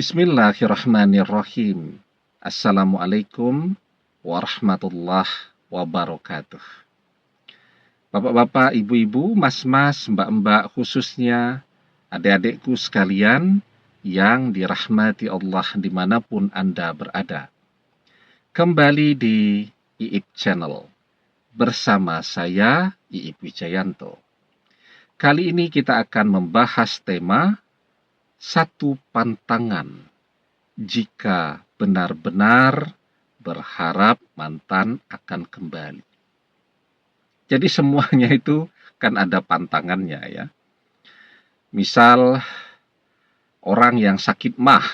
Bismillahirrahmanirrahim. Assalamualaikum warahmatullahi wabarakatuh. Bapak-bapak, ibu-ibu, mas-mas, mbak-mbak, khususnya adik-adikku sekalian yang dirahmati Allah dimanapun Anda berada. Kembali di IIP Channel bersama saya, IIP Wijayanto. Kali ini kita akan membahas tema satu pantangan jika benar-benar berharap mantan akan kembali. Jadi semuanya itu kan ada pantangannya ya. Misal orang yang sakit mah,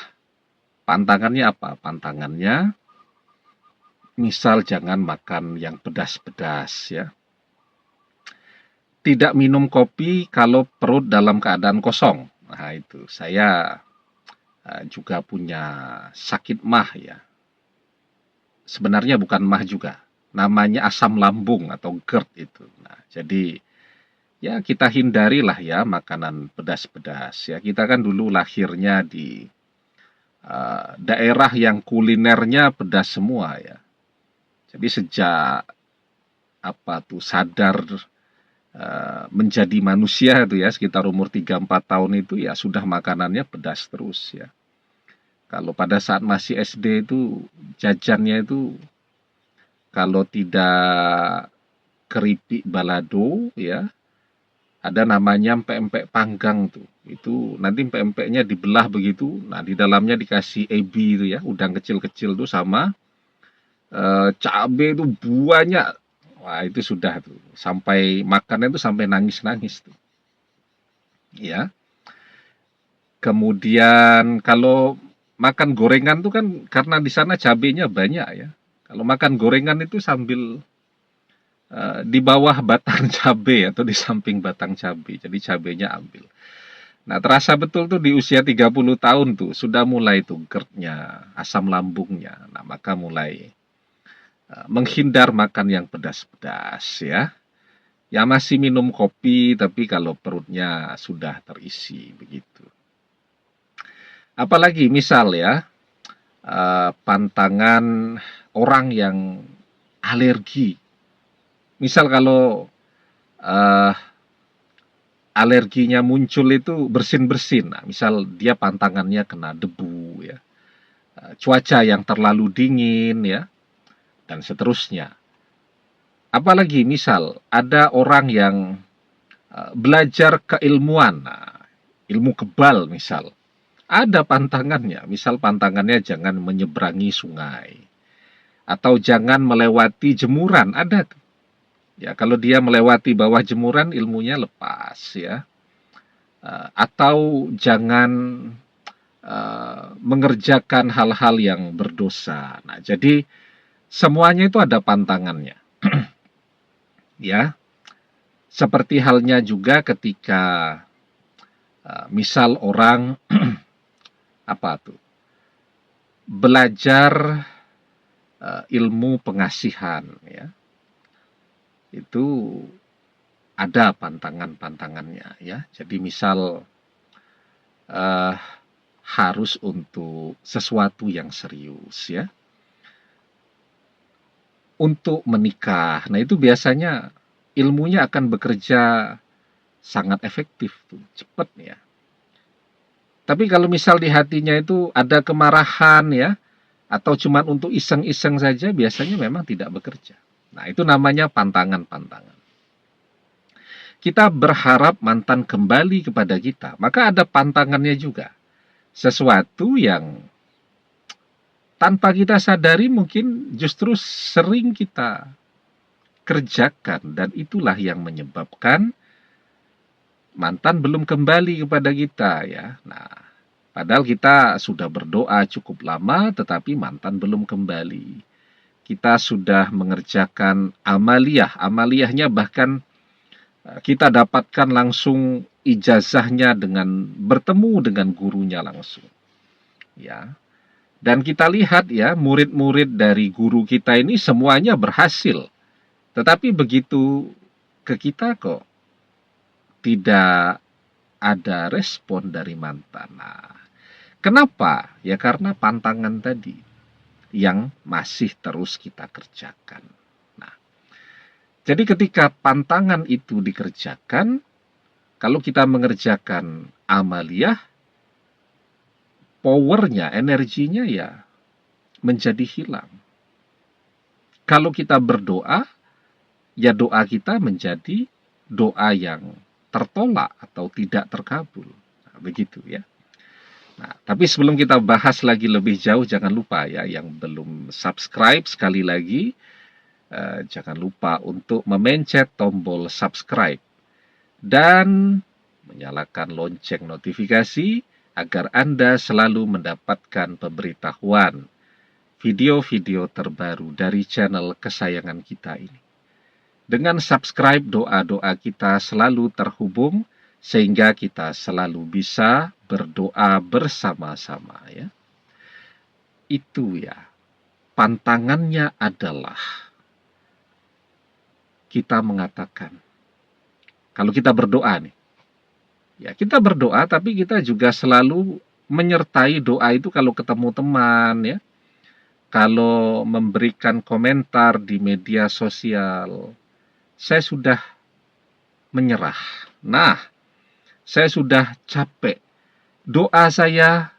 pantangannya apa? Pantangannya misal jangan makan yang pedas-pedas ya. Tidak minum kopi kalau perut dalam keadaan kosong. Nah itu, saya juga punya sakit mah ya. Sebenarnya bukan mah juga, namanya asam lambung atau GERD itu. Nah, jadi ya kita hindarilah ya makanan pedas-pedas ya. Kita kan dulu lahirnya di daerah yang kulinernya pedas semua ya. Jadi sejak sadar menjadi manusia itu ya, sekitar umur 3-4 tahun itu ya sudah makanannya pedas terus ya. Kalau pada saat masih SD itu jajannya itu kalau tidak keripik balado ya, ada namanya empek-empek panggang tuh. Itu nanti empek-empeknya dibelah begitu, nah di dalamnya dikasih ebi itu ya, udang kecil-kecil tuh sama cabai itu banyak. Wah, itu sudah tuh. Sampai makannya itu sampai nangis-nangis tuh. Ya. Kemudian kalau makan gorengan tuh kan karena di sana cabenya banyak ya. Kalau makan gorengan itu sambil di bawah batang cabai atau di samping batang cabai. Jadi cabenya ambil. Nah, terasa betul tuh di usia 30 tahun tuh sudah mulai tuh GERD-nya, asam lambungnya. Nah, maka mulai menghindar makan yang pedas-pedas ya. Ya masih minum kopi tapi kalau perutnya sudah terisi begitu. Apalagi misal ya pantangan orang yang alergi. Misal kalau alerginya muncul itu bersin-bersin. Nah, misal dia pantangannya kena debu ya. Cuaca yang terlalu dingin ya dan seterusnya. Apalagi misal ada orang yang belajar keilmuan, nah, ilmu kebal misal. Ada pantangannya, misal pantangannya jangan menyeberangi sungai. Atau jangan melewati jemuran, ada tuh. Ya, kalau dia melewati bawah jemuran, ilmunya lepas ya. Atau jangan mengerjakan hal-hal yang berdosa. Nah, jadi semuanya itu ada pantangannya. Ya, seperti halnya juga ketika misal orang belajar ilmu pengasihan ya, itu ada pantangan-pantangannya ya. Jadi misal harus untuk sesuatu yang serius ya, untuk menikah. Nah itu biasanya ilmunya akan bekerja sangat efektif tuh, cepat ya. Tapi kalau misal di hatinya itu ada kemarahan ya, atau cuma untuk iseng-iseng saja, biasanya memang tidak bekerja. Nah, itu namanya pantangan-pantangan. Kita berharap mantan kembali kepada kita, maka ada pantangannya juga. Sesuatu yang tanpa kita sadari mungkin justru sering kita kerjakan, dan itulah yang menyebabkan mantan belum kembali kepada kita ya. Nah, padahal kita sudah berdoa cukup lama tetapi mantan belum kembali. Kita sudah mengerjakan amaliyahnya bahkan kita dapatkan langsung ijazahnya dengan bertemu dengan gurunya langsung. Ya. Dan kita lihat ya, murid-murid dari guru kita ini semuanya berhasil. Tetapi begitu ke kita kok tidak ada respon dari mantan. Nah, Kenapa? Ya karena pantangan tadi yang masih terus kita kerjakan. Nah, jadi ketika pantangan itu dikerjakan, kalau kita mengerjakan amaliyah, powernya, energinya ya menjadi hilang. Kalau kita berdoa, ya doa kita menjadi doa yang tertolak atau tidak terkabul. Nah, begitu ya. Nah, tapi sebelum kita bahas lagi lebih jauh, jangan lupa ya, yang belum subscribe sekali lagi, jangan lupa untuk memencet tombol subscribe dan menyalakan lonceng notifikasi agar Anda selalu mendapatkan pemberitahuan video-video terbaru dari channel kesayangan kita ini. Dengan subscribe, doa-doa kita selalu terhubung sehingga kita selalu bisa berdoa bersama-sama ya. Itu ya. Pantangannya adalah kita mengatakan, kalau kita berdoa nih, ya kita berdoa tapi kita juga selalu menyertai doa itu kalau ketemu teman ya, kalau memberikan komentar di media sosial, saya sudah menyerah. Nah, saya sudah capek. Doa saya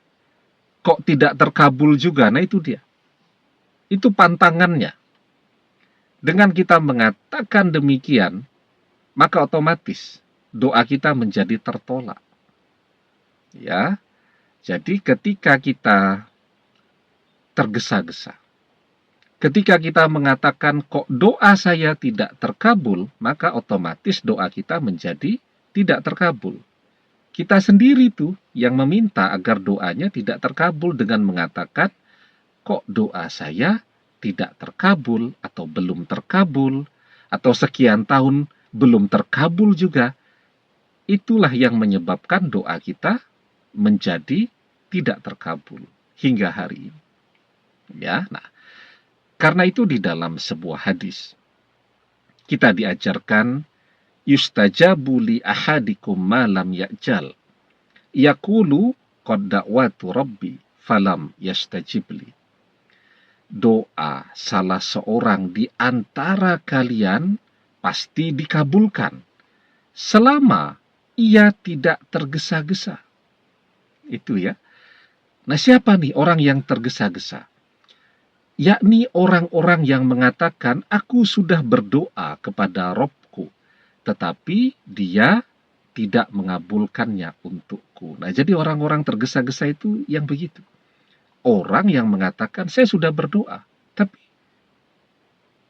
kok tidak terkabul juga. Nah, itu dia. Itu pantangannya. Dengan kita mengatakan demikian, maka otomatis doa kita menjadi tertolak. Ya. Jadi ketika kita tergesa-gesa, ketika kita mengatakan kok doa saya tidak terkabul, maka otomatis doa kita menjadi tidak terkabul. Kita sendiri tuh yang meminta agar doanya tidak terkabul dengan mengatakan, kok doa saya tidak terkabul atau belum terkabul, atau sekian tahun belum terkabul juga. Itulah yang menyebabkan doa kita menjadi tidak terkabul hingga hari ini. Ya, nah, karena itu di dalam sebuah hadis kita diajarkan yustajabu li ahadikum ma lam ya'jal. Yaqulu qad da'watu rabbi falam yastajibli. Doa salah seorang di antara kalian pasti dikabulkan selama ia tidak tergesa-gesa. Itu ya. Nah, siapa nih orang yang tergesa-gesa? Yakni orang-orang yang mengatakan, aku sudah berdoa kepada Robku, tetapi dia tidak mengabulkannya untukku. Nah, jadi orang-orang tergesa-gesa itu yang begitu. Orang yang mengatakan, saya sudah berdoa, tapi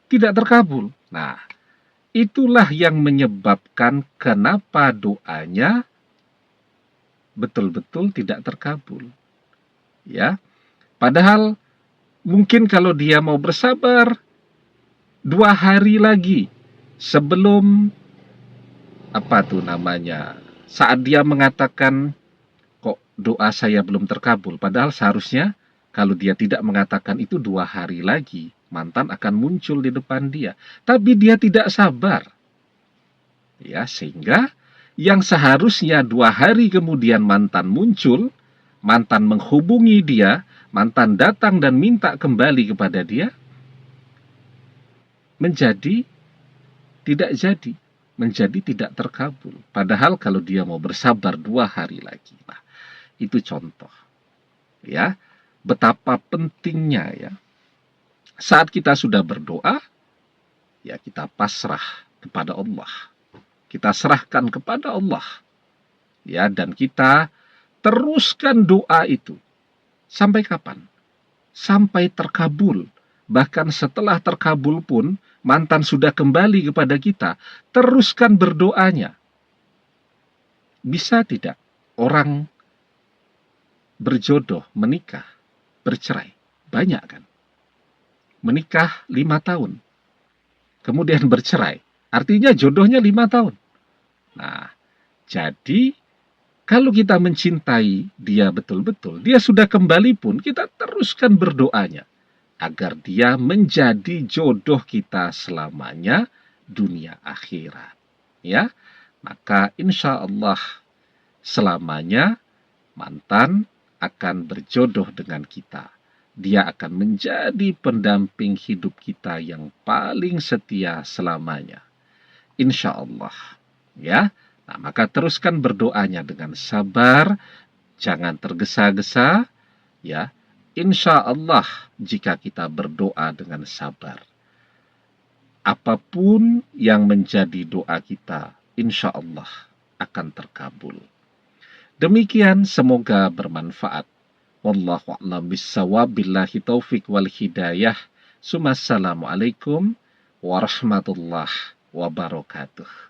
tidak terkabul. Nah, itulah yang menyebabkan kenapa doanya betul-betul tidak terkabul. Ya, padahal mungkin kalau dia mau bersabar 2 hari lagi sebelum saat dia mengatakan kok doa saya belum terkabul, padahal seharusnya kalau dia tidak mengatakan itu 2 hari lagi mantan akan muncul di depan dia, tapi dia tidak sabar ya, sehingga yang seharusnya 2 hari kemudian mantan muncul, mantan menghubungi dia, mantan datang dan minta kembali kepada dia, menjadi tidak jadi, menjadi tidak terkabul. Padahal kalau dia mau bersabar 2 hari lagi. Nah, itu contoh. Ya, betapa pentingnya ya. Saat kita sudah berdoa, ya kita pasrah kepada Allah. Kita serahkan kepada Allah. Ya, dan kita teruskan doa itu. Sampai kapan? Sampai terkabul. Bahkan setelah terkabul pun, mantan sudah kembali kepada kita, teruskan berdoanya. Bisa tidak orang berjodoh, menikah, bercerai? Banyak kan? Menikah 5 tahun, kemudian bercerai. Artinya jodohnya 5 tahun. Nah, jadi kalau kita mencintai dia betul-betul, dia sudah kembali pun, kita teruskan berdoanya agar dia menjadi jodoh kita selamanya dunia akhirat. Ya, maka insya Allah selamanya mantan akan berjodoh dengan kita. Dia akan menjadi pendamping hidup kita yang paling setia selamanya. Insya Allah. Ya. Nah, maka teruskan berdoanya dengan sabar, jangan tergesa-gesa, ya. Insya Allah jika kita berdoa dengan sabar, apapun yang menjadi doa kita, insya Allah akan terkabul. Demikian, semoga bermanfaat. Wallahu a'lam bissawab, billahi taufik wal hidayah. Assalamualaikum warahmatullahi wabarakatuh.